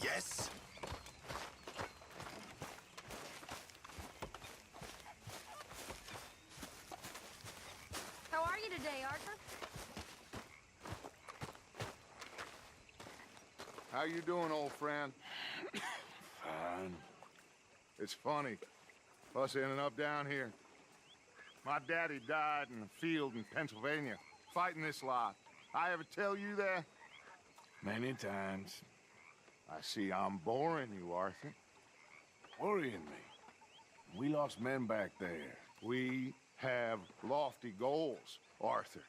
Yes. How are you today, Arthur? How you doing, old friend? Fine. It's funny, us ending up down here. My daddy died in a field in Pennsylvania, fighting this lot. I ever tell you that? Many times. I see I'm boring you, Arthur. Worrying me. We lost men back there. We have lofty goals, Arthur.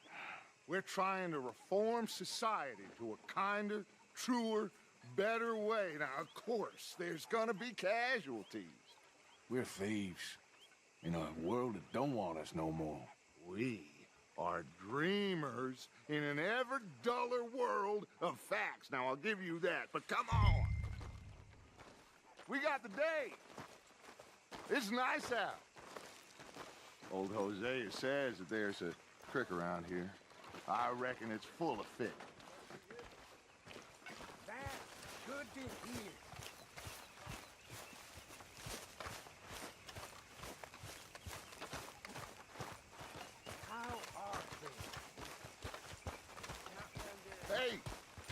We're trying to reform society to a kinder, truer, better way. Now, of course, there's gonna be casualties. We're thieves. In a world that don't want us no more. We are dreamers in an ever duller world of facts. Now, I'll give you that, but come on. We got the day. It's nice out. Old Hosea says that there's a creek around here. I reckon it's full of fish. That's good to hear. How are things? Hey,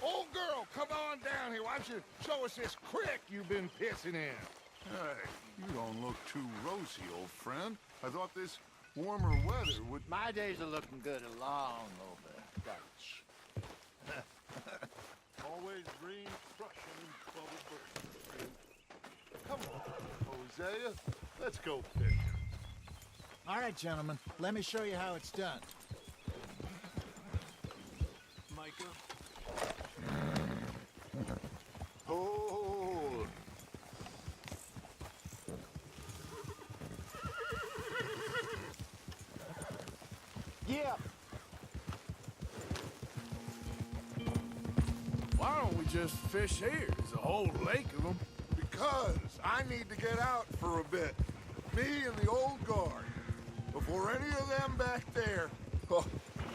old girl, come on down here. Why don't you show us this creek you've been pissing in? Hey, you don't look too rosy, old friend. I thought this warmer weather would... My days are looking good along over Dutch. Always green, crushing, and bubble burst. Come on, Hosea. Let's go fishing. All right, gentlemen. Let me show you how it's done. Micah? Hold. Yeah. Why don't we just fish here? There's a whole lake of them. Because I need to get out for a bit. Me and the old guard. Before any of them back there, oh,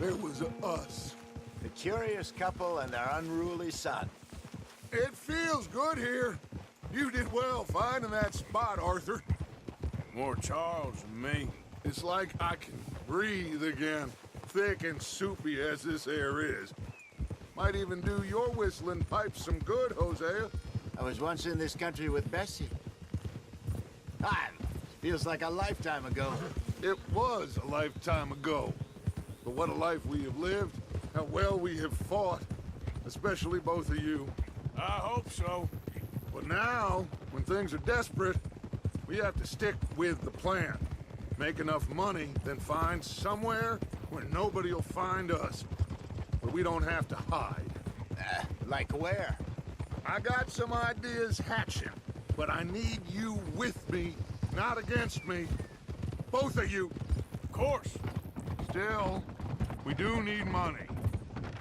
there was us. The curious couple and their unruly son. It feels good here. You did well finding that spot, Arthur. More Charles than me. It's like I can breathe again, thick and soupy as this air is. Might even do your whistling pipes some good, Hosea. I was once in this country with Bessie. Feels like a lifetime ago. It was a lifetime ago. But what a life we have lived, how well we have fought, especially both of you. I hope so. But now, when things are desperate, we have to stick with the plan. Make enough money, then find somewhere where nobody will find us. Where we don't have to hide. Like where? I got some ideas hatching, but I need you with me, not against me. Both of you. Of course. Still, we do need money.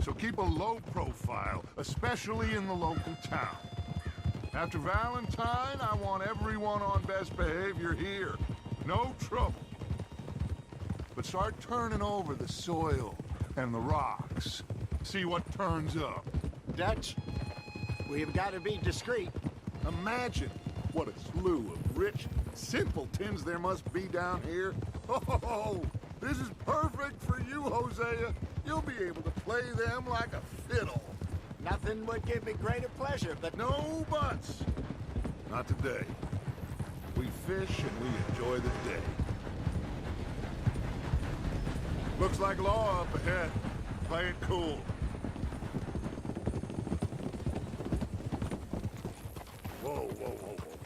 So keep a low profile, especially in the local town. After Valentine, I want everyone on best behavior here. No trouble. But start turning over the soil and the rocks. See what turns up. Dutch, we've got to be discreet. Imagine what a slew of rich simpletons there must be down here. Oh, this is perfect for you, Hosea. You'll be able to play them like a fiddle. Nothing would give me greater pleasure, but No buts. Not today. We fish and we enjoy the day. Looks like law up ahead. Play it cool. Whoa, whoa, whoa, whoa.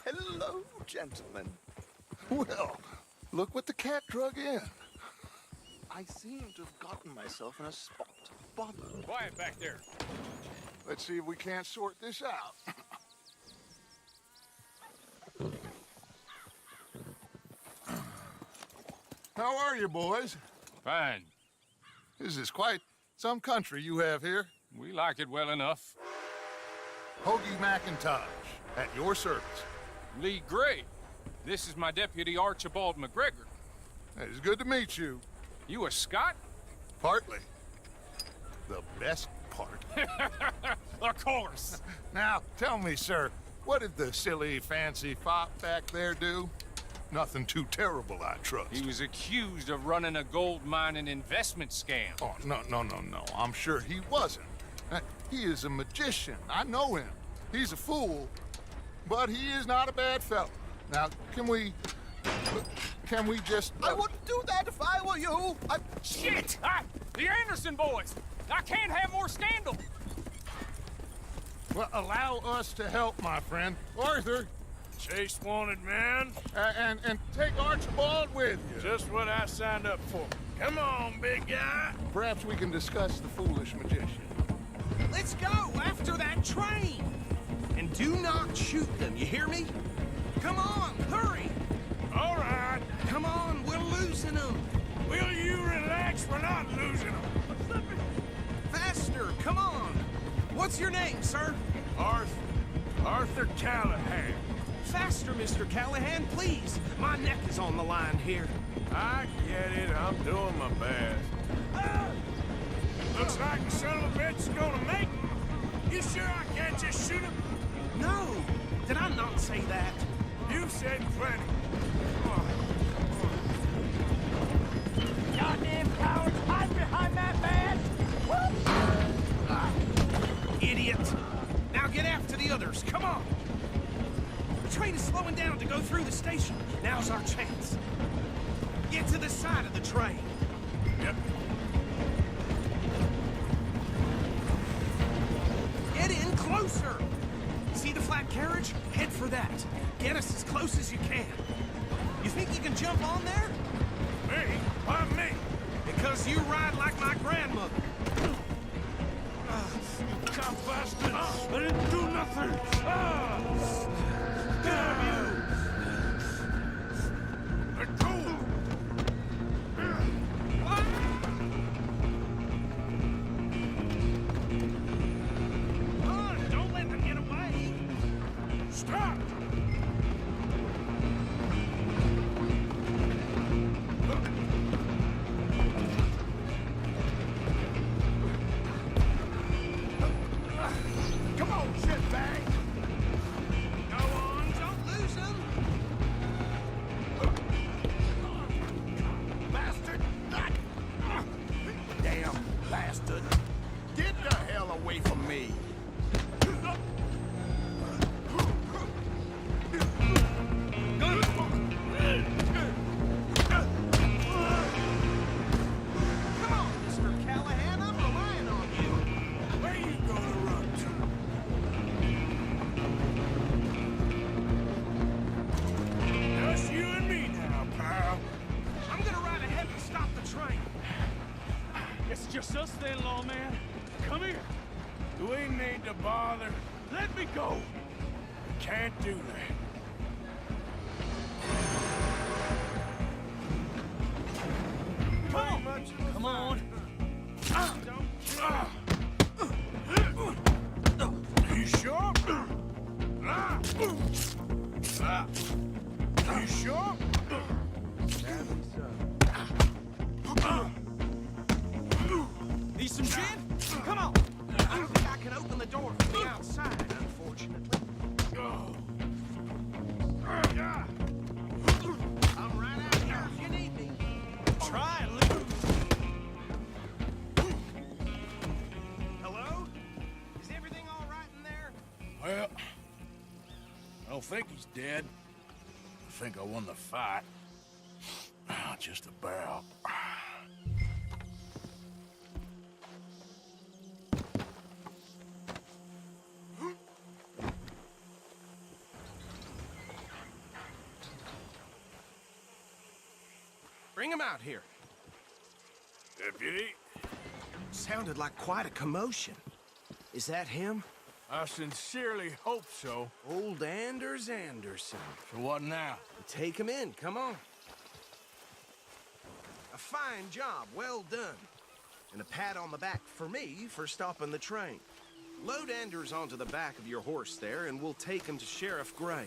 hello, gentlemen. Well, look what the cat drug in. I seem to have gotten myself in a spot of bother. Quiet back there. Let's see if we can't sort this out. How are you, boys? Fine. This is quite some country you have here. We like it well enough. Hoagie McIntosh, at your service. Lee Gray. This is my deputy Archibald McGregor. It's good to meet you. You a Scot? Partly. The best part. Of course. Now, tell me, sir, what did the silly, fancy fop back there do? Nothing too terrible, I trust. He was accused of running a gold mining investment scam. Oh, no. I'm sure he wasn't. He is a magician. I know him. He's a fool, but he is not a bad fellow. Now, can we just... I wouldn't do that if I were you. Shit! The Anderson boys! I can't have more scandal! Well, allow us to help, my friend. Arthur, Chase wanted man. and take Archibald with you. Just what I signed up for. Come on, big guy. Perhaps we can discuss the foolish magician. Let's go after that train. And do not shoot them, you hear me? Come on, hurry. All right. Come on, we're losing them. Will you relax? We're not losing them. Faster, come on. What's your name, sir? Arthur Callahan. Faster, Mr. Callahan, please. My neck is on the line here. I get it. I'm doing my best. Looks like the son of a bitch is gonna make it. You sure I can't just shoot him? No, did I not say that? You've said plenty. Goddamn cowards hide behind that badge! Idiot. Now get after the others, come on. The train is slowing down to go through the station. Now's our chance. Get to the side of the train. Yep. Get in closer! See the flat carriage? Head for that. Get us as close as you can. You think you can jump on there? Me? Why me? Because you ride like my grandmother. Come bastard! I didn't do nothing! Damn you! Let go! Don't let them get away. Stop! Come on, shitbag! Go on, don't lose them. Bastard! Damn bastard. Get the hell away from me. Come on, Mr. Callahan, I'm relying on you. Where you gonna run to? Just you and me now, pal. I'm gonna ride ahead and stop the train. It's just us then, lawman. Come here. Do we need to bother? Let me go. Can't do that. Come on. You sure? You sure? Need some gin? Come on. I don't think I can open the door from the outside, unfortunately. I'm right out here if you need me. Try and lose. Hello? Is everything all right in there? Well, I don't think he's dead. I think I won the fight. Just about. Bring him out here. Deputy. Sounded like quite a commotion. Is that him? I sincerely hope so. Old Anders Anderson. So what now? Take him in, come on. A fine job, well done. And a pat on the back for me for stopping the train. Load Anders onto the back of your horse there, and we'll take him to Sheriff Gray.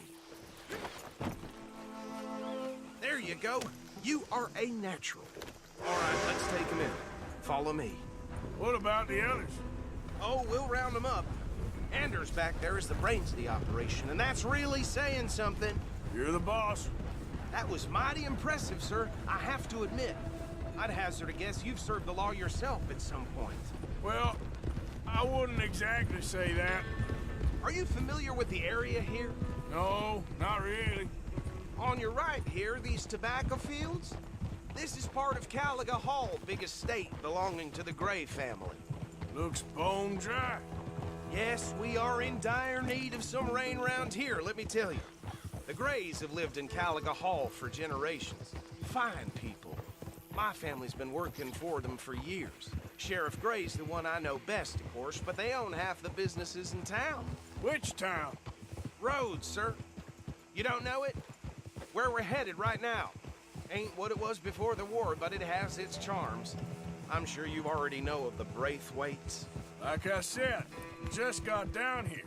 There you go. You are a natural. All right, let's take him in. Follow me. What about the others? Oh, we'll round them up. Anders back there is the brains of the operation, and that's really saying something. You're the boss. That was mighty impressive, sir. I have to admit. I'd hazard a guess you've served the law yourself at some point. Well, I wouldn't exactly say that. Are you familiar with the area here? No, not really. On your right here, these tobacco fields? This is part of Caliga Hall, big estate belonging to the Gray family. Looks bone dry. Yes, we are in dire need of some rain round here, let me tell you. The Grays have lived in Caliga Hall for generations. Fine people. My family's been working for them for years. Sheriff Gray's the one I know best, of course, but they own half the businesses in town. Which town? Rhodes, sir. You don't know it? Where we're headed right now. Ain't what it was before the war, but it has its charms. I'm sure you already know of the Braithwaites. Like I said, just got down here.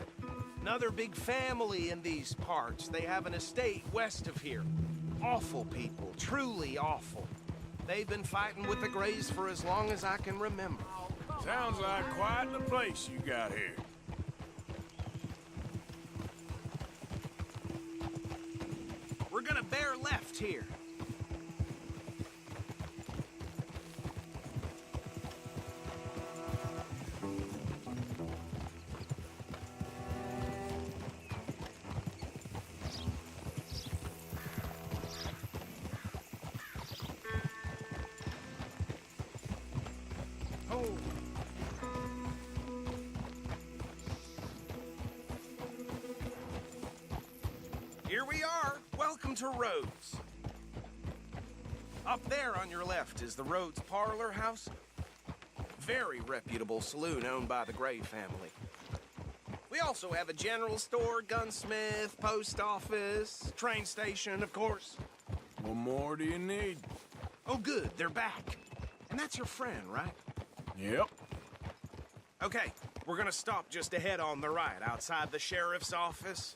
Another big family in these parts. They have an estate west of here. Awful people, truly awful. They've been fighting with the Grays for as long as I can remember. Sounds like quite the place you got here. We're gonna bear left here. Oh. Here we are. Welcome to Rhodes. Up there on your left is the Rhodes Parlor House. Very reputable saloon owned by the Gray family. We also have a general store, gunsmith, post office, train station, of course. What more do you need? Oh, good. They're back. And that's your friend, right? Yep. Okay, we're gonna stop just ahead on the right, outside the sheriff's office.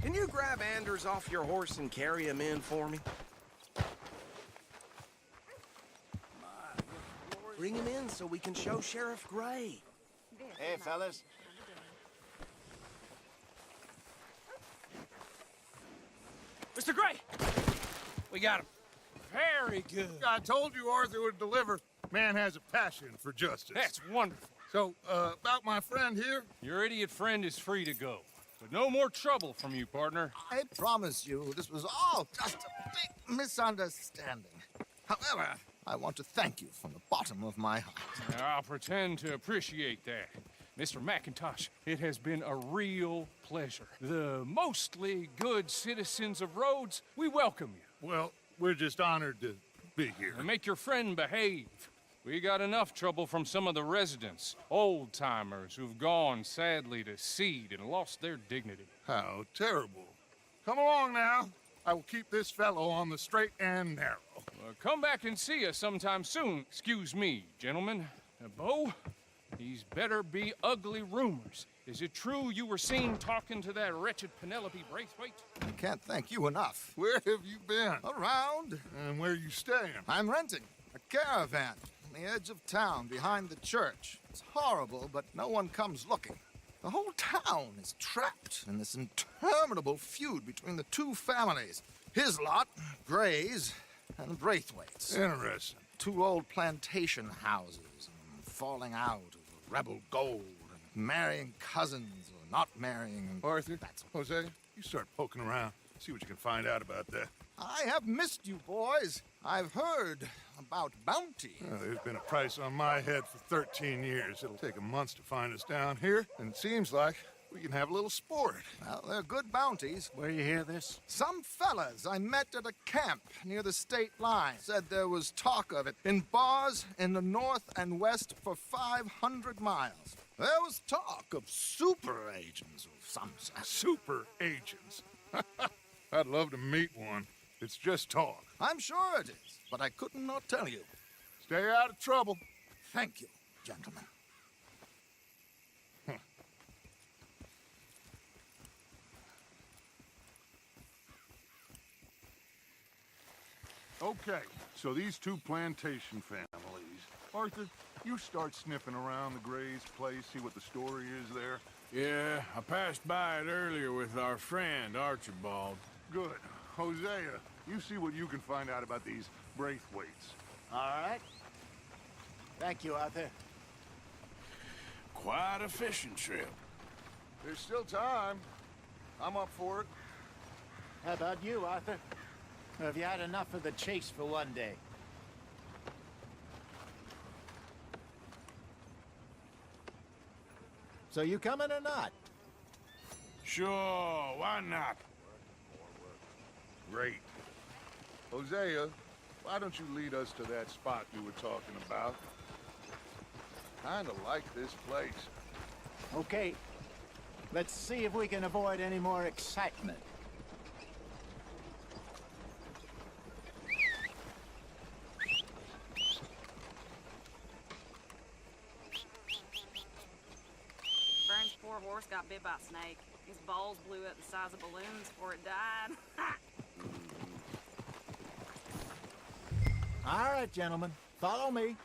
Can you grab Anders off your horse and carry him in for me? Bring him in so we can show Sheriff Gray. Hey, fellas. Mr. Gray! We got him. Very good. I told you Arthur would deliver. Man has a passion for justice. That's wonderful. So, about my friend here? Your idiot friend is free to go. But no more trouble from you, partner. I promise you, this was all just a big misunderstanding. However, I want to thank you from the bottom of my heart. I'll pretend to appreciate that. Mr. McIntosh, it has been a real pleasure. The mostly good citizens of Rhodes, we welcome you. Well, we're just honored to be here. And make your friend behave. We got enough trouble from some of the residents, old-timers who've gone, sadly, to seed and lost their dignity. How terrible. Come along now. I will keep this fellow on the straight and narrow. Come back and see us sometime soon. Excuse me, gentlemen. Bo, these better be ugly rumors. Is it true you were seen talking to that wretched Penelope Braithwaite? I can't thank you enough. Where have you been? Around. And where are you staying? I'm renting a caravan on the edge of town behind the church. It's horrible, but no one comes looking. The whole town is trapped in this interminable feud between the two families. His lot, Gray's, and Braithwaite's. Interesting. Two old plantation houses, falling out of rebel gold, and marrying cousins or not marrying. And Arthur, that's Jose, you start poking around. See what you can find out about that. I have missed you, boys. I've heard about bounty. There's been a price on my head for 13 years. It'll take a month to find us down here, and it seems like We can have a little sport. Well, they're good bounties. Where you hear this? Some fellas I met at a camp near the state line said there was talk of it in bars in the north and west for 500 miles. There was talk of super agents of some sort. Super agents. I'd love to meet one. It's just talk. I'm sure it is, but I couldn't not tell you. Stay out of trouble. Thank you, gentlemen. Okay, so these two plantation families. Arthur, you start sniffing around the Gray's place, see what the story is there. Yeah, I passed by it earlier with our friend, Archibald. Good. Hosea, you see what you can find out about these Braithwaites. All right. Thank you, Arthur. Quite a fishing trip. There's still time. I'm up for it. How about you, Arthur? Or have you had enough of the chase for one day? So you coming or not? Sure, why not? Great. Hosea, why don't you lead us to that spot you were talking about? Kinda like this place. Okay. Let's see if we can avoid any more excitement. Burns' poor horse got bit by a snake. His balls blew up the size of balloons before it died. All right, gentlemen. Follow me.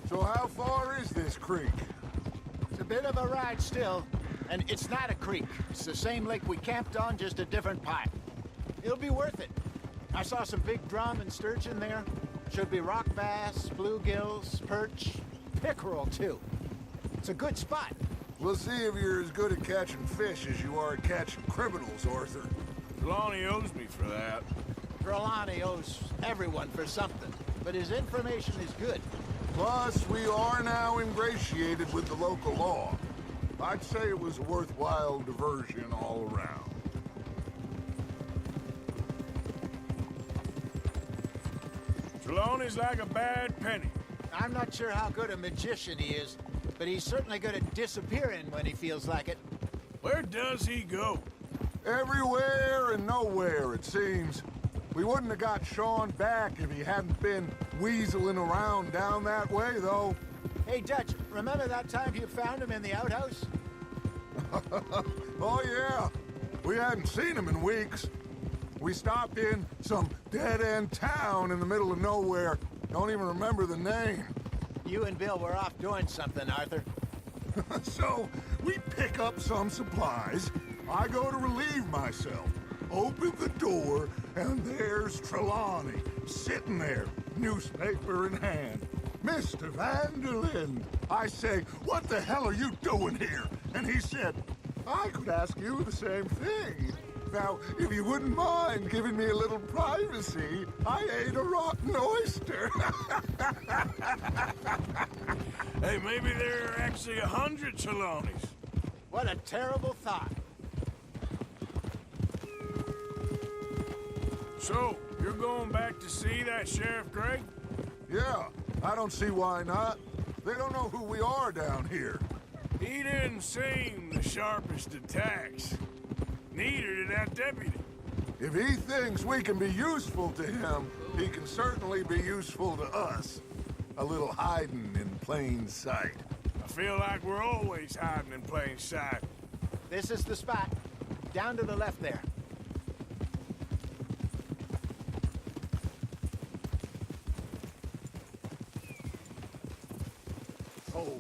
So how far is this creek? It's a bit of a ride still, and it's not a creek. It's the same lake we camped on, just a different part. It'll be worth it. I saw some big drum and sturgeon there. Should be rock bass, bluegills, perch, pickerel too. It's a good spot. We'll see if you're as good at catching fish as you are at catching criminals, Arthur. Lonnie owes me for that. Trelawney owes everyone for something, but his information is good. Plus, we are now ingratiated with the local law. I'd say it was a worthwhile diversion all around. Trelawney's like a bad penny. I'm not sure how good a magician he is, but he's certainly good at disappearing when he feels like it. Where does he go? Everywhere and nowhere, it seems. We wouldn't have got Sean back if he hadn't been weaseling around down that way, though. Hey, Dutch, remember that time you found him in the outhouse? Oh, yeah. We hadn't seen him in weeks. We stopped in some dead-end town in the middle of nowhere. Don't even remember the name. You and Bill were off doing something, Arthur. So, we pick up some supplies. I go to relieve myself. Open the door, and there's Trelawney, sitting there, newspaper in hand. Mr. Vanderlyn. I say, what the hell are you doing here? And he said, I could ask you the same thing. Now, if you wouldn't mind giving me a little privacy, I ate a rotten oyster. Hey, maybe there are actually 100 Trelawneys. What a terrible thought. So, you're going back to see that Sheriff Gray? Yeah, I don't see why not. They don't know who we are down here. He didn't seem the sharpest attacks. Neither did that deputy. If he thinks we can be useful to him, he can certainly be useful to us. A little hiding in plain sight. I feel like we're always hiding in plain sight. This is the spot. Down to the left there. Oh.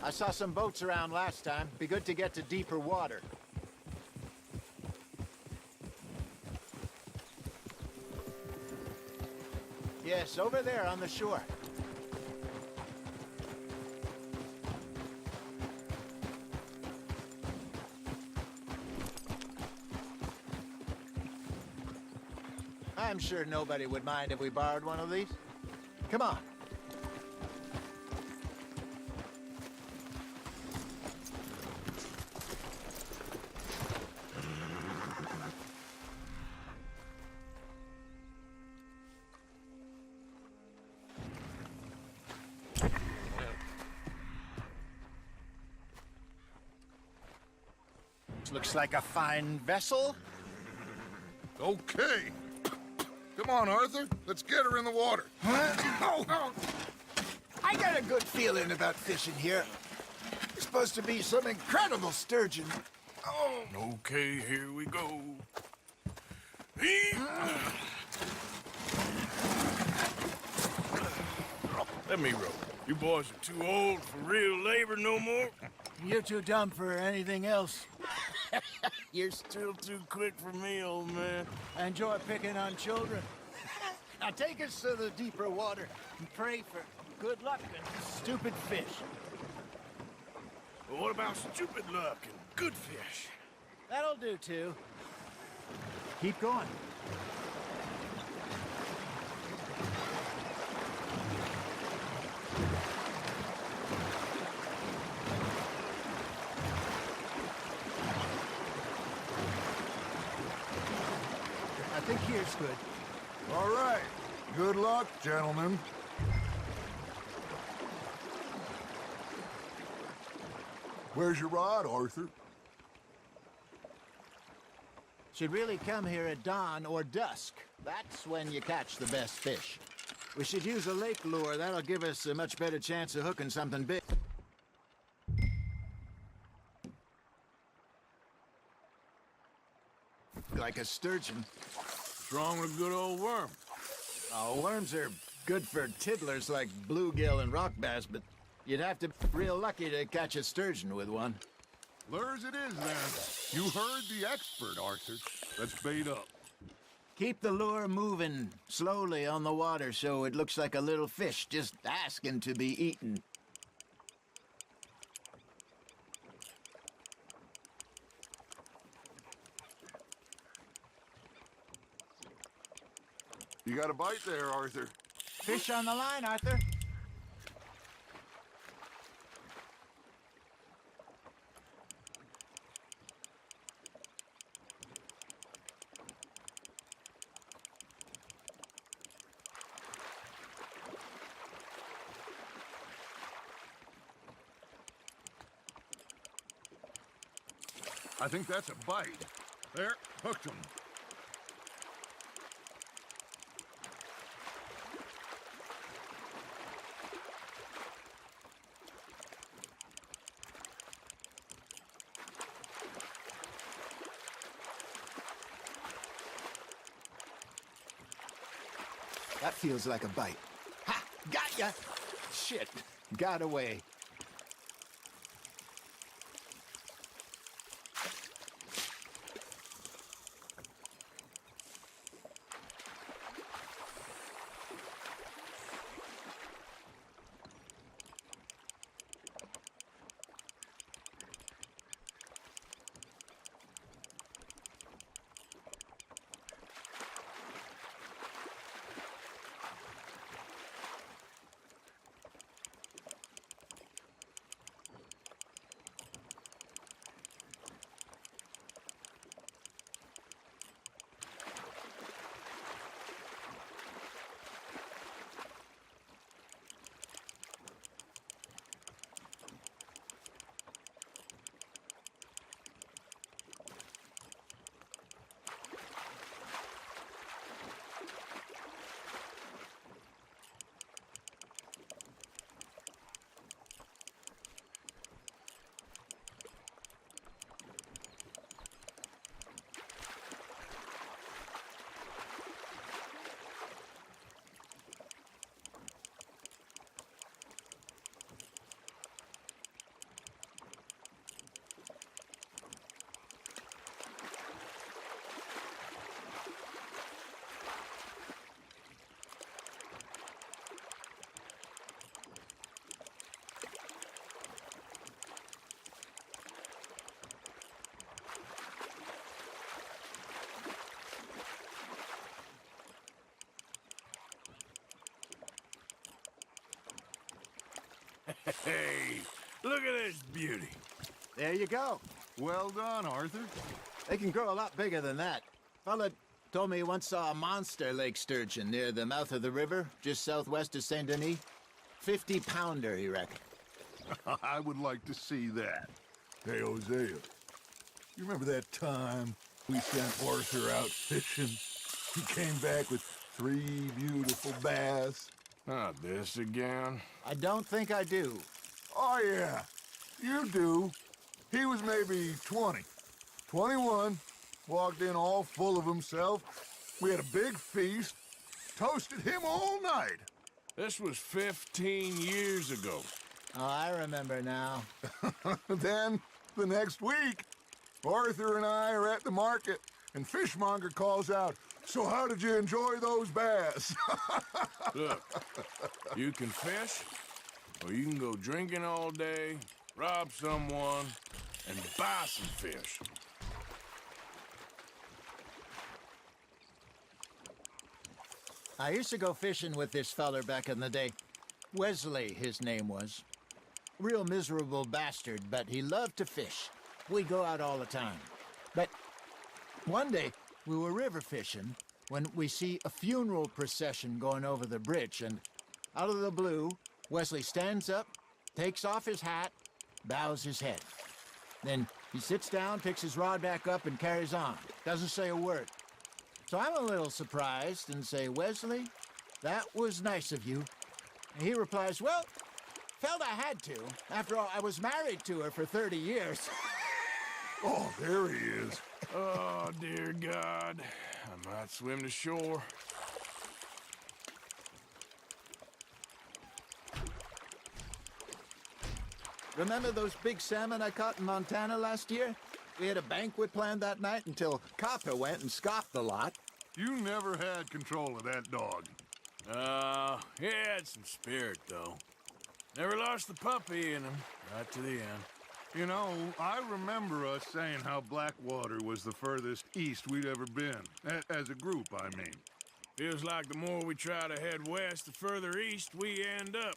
I saw some boats around last time. Be good to get to deeper water. Yes, over there on the shore. I'm sure nobody would mind if we borrowed one of these. Come on. Looks like a fine vessel. Okay. Come on, Arthur. Let's get her in the water. Oh. I got a good feeling about fishing here. It's supposed to be some incredible sturgeon. Oh. Okay, here we go. Let me row. You boys are too old for real labor no more. You're too dumb for anything else. You're still too quick for me, old man. I enjoy picking on children. Now take us to the deeper water and pray for good luck and stupid fish. Well, what about stupid luck and good fish? That'll do, too. Keep going. I think here's good. All right. Good luck, gentlemen. Where's your rod, Arthur? Should really come here at dawn or dusk. That's when you catch the best fish. We should use a lake lure. That'll give us a much better chance of hooking something big. Like a sturgeon. What's wrong with a good old worm? Oh, worms are good for tiddlers like bluegill and rock bass, but you'd have to be real lucky to catch a sturgeon with one. Lures it is, then. You heard the expert, Arthur. Let's bait up. Keep the lure moving slowly on the water so it looks like a little fish just asking to be eaten. You got a bite there, Arthur. Fish on the line, Arthur. I think that's a bite. There, hooked him. That feels like a bite. Ha! Got ya! Shit. Got away. Hey, look at this beauty. There you go. Well done, Arthur. They can grow a lot bigger than that. Fella told me he once saw a monster lake sturgeon near the mouth of the river, just southwest of Saint Denis. 50-pounder, he reckoned. I would like to see that. Hey, Hosea, you remember that time we sent Arthur out fishing? He came back with 3 beautiful bass. Not this again. I don't think I do. Oh, yeah, you do. He was maybe 20, 21, walked in all full of himself. We had a big feast, toasted him all night. This was 15 years ago. Oh, I remember now. Then, the next week, Arthur and I are at the market, and Fishmonger calls out, "So how did you enjoy those bass?" Look, you can fish, or you can go drinking all day, rob someone, and buy some fish. I used to go fishing with this feller back in the day. Wesley, his name was. Real miserable bastard, but he loved to fish. We'd go out all the time. But one day, we were river fishing when we see a funeral procession going over the bridge, and out of the blue, Wesley stands up, takes off his hat, bows his head. Then he sits down, picks his rod back up, and carries on. Doesn't say a word. So I'm a little surprised and say, "Wesley, that was nice of you." And he replies, "Well, felt I had to. After all, I was married to her for 30 years. Oh, there he is. Oh, dear God. I might swim to shore. Remember those big salmon I caught in Montana last year? We had a banquet planned that night until Copper went and scoffed the lot. You never had control of that dog. He had some spirit, though. Never lost the puppy in him, right to the end. You know, I remember us saying how Blackwater was the furthest east we'd ever been. As a group, I mean. Feels like the more we try to head west, the further east we end up.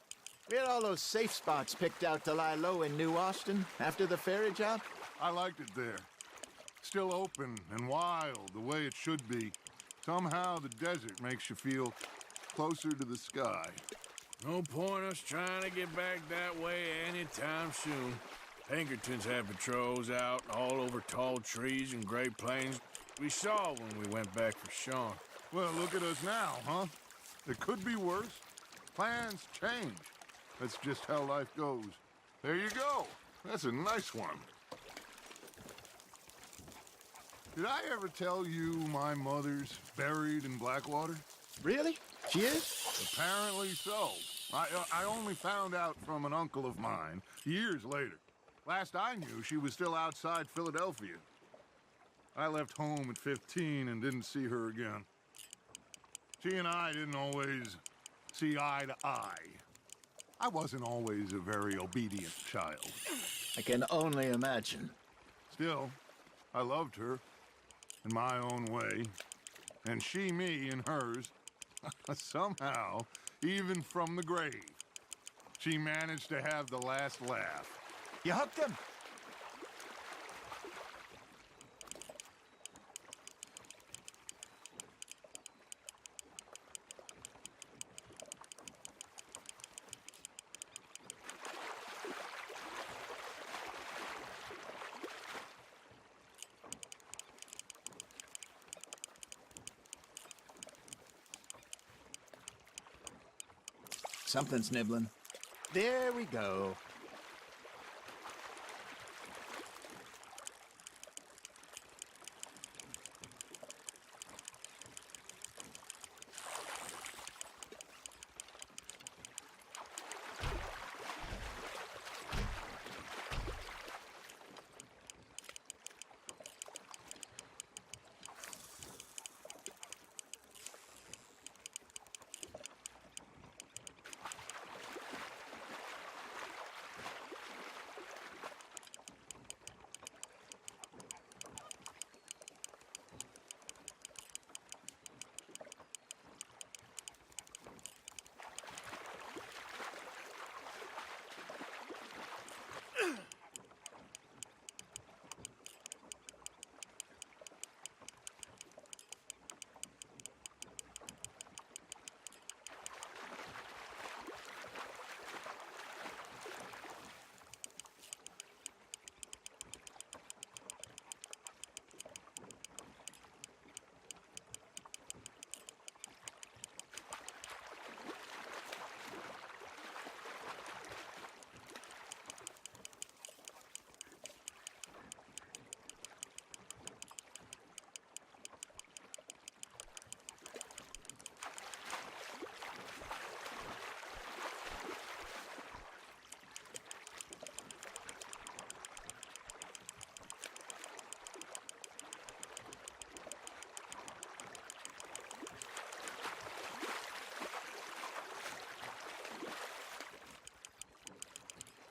We had all those safe spots picked out to lie low in New Austin after the ferry job. I liked it there. Still open and wild, the way it should be. Somehow the desert makes you feel closer to the sky. No point us trying to get back that way anytime soon. Pinkertons had patrols out all over tall trees and Great Plains. We saw when we went back for Sean. Well, look at us now, huh? It could be worse. Plans change. That's just how life goes. There you go. That's a nice one. Did I ever tell you my mother's buried in Blackwater? Really? She is? Apparently so. I only found out from an uncle of mine years later. Last I knew, she was still outside Philadelphia. I left home at 15 and didn't see her again. She and I didn't always see eye to eye. I wasn't always a very obedient child. I can only imagine. Still, I loved her in my own way, and she me in hers. Somehow, even from the grave, she managed to have the last laugh. You hooked him? Something's nibbling. There we go.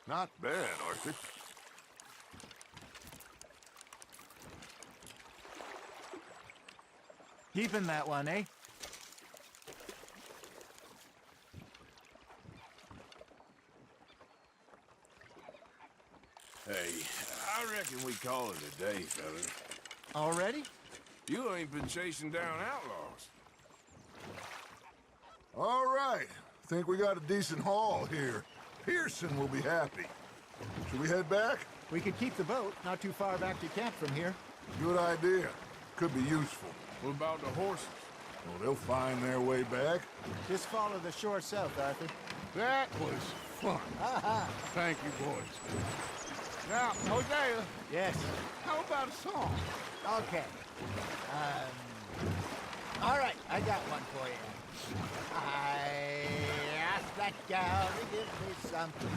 Not bad, Arthur. Keeping that one, eh? Hey, I reckon we call it a day, fellas. Already? You ain't been chasing down outlaws. All right. Think we got a decent haul here. Pearson will be happy. Should we head back? We could keep the boat not too far back to camp from here. Good idea. Could be useful. What about the horses? Well, they'll find their way back. Just follow the shore south, Arthur. That was fun. Thank you, boys. Now, Hosea, Yes. how about a song? Okay. All right, I got one for you. I asked that gal to give me something.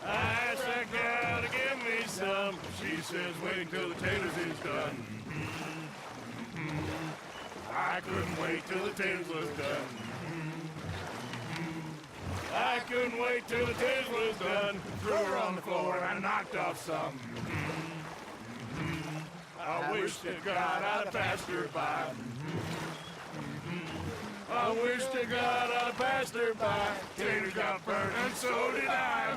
I asked that gal to give me some. She says, wait till the taters is done. I couldn't wait till the taters was done. I couldn't wait till the taters was done. Threw her on the floor and I knocked off some. I wish to God I'd have passed her by. I wish to God I'd have passed her by. Tater got burned and so did I.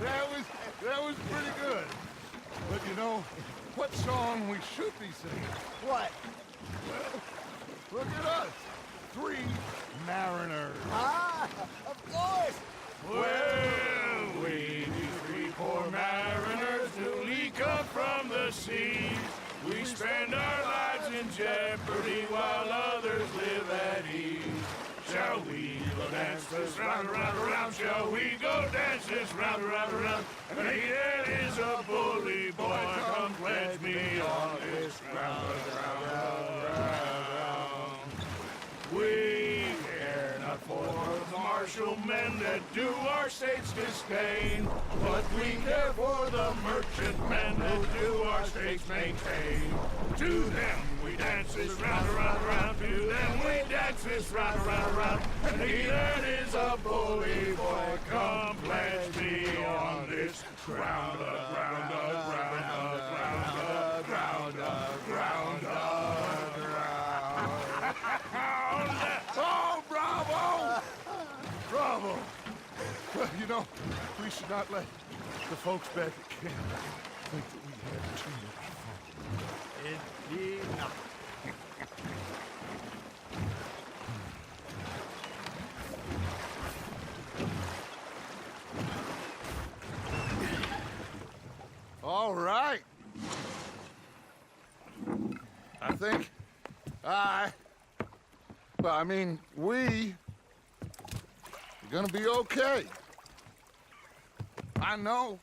That was pretty good. But you know, what song we should be singing? What? Look at us. 3 mariners. Ah, of course. Well, we these 3 poor mariners newly come from the seas. We spend our lives in jeopardy while others live at ease. Shall we go dance this round, around, around? Shall we go dance this round, around, around? And he that is a bully boy, come pledge me on this ground, round. We care not for the martial men that do our state's disdain, but we care for the merchant men that do our state's maintain. To them we dance this round, around, around. To them we dance this round, around, around. And he that is a bully boy, come pledge me on this ground, ground, ground, ground, ground, ground, ground. Oh, bravo! Bravo! Well, you know, we should not let the folks back at camp think that we had too much fun. Indeed not. All right. I think we're gonna be okay. I know.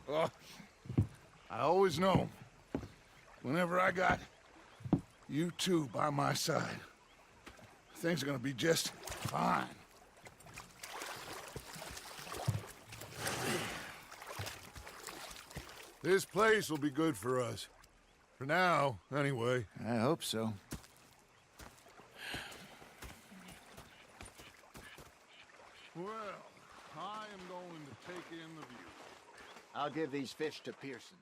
I always know. Whenever I got you two by my side, things are gonna be just fine. This place will be good for us. For now, anyway. I hope so. Well, I am going to take in the view. I'll give these fish to Pearson.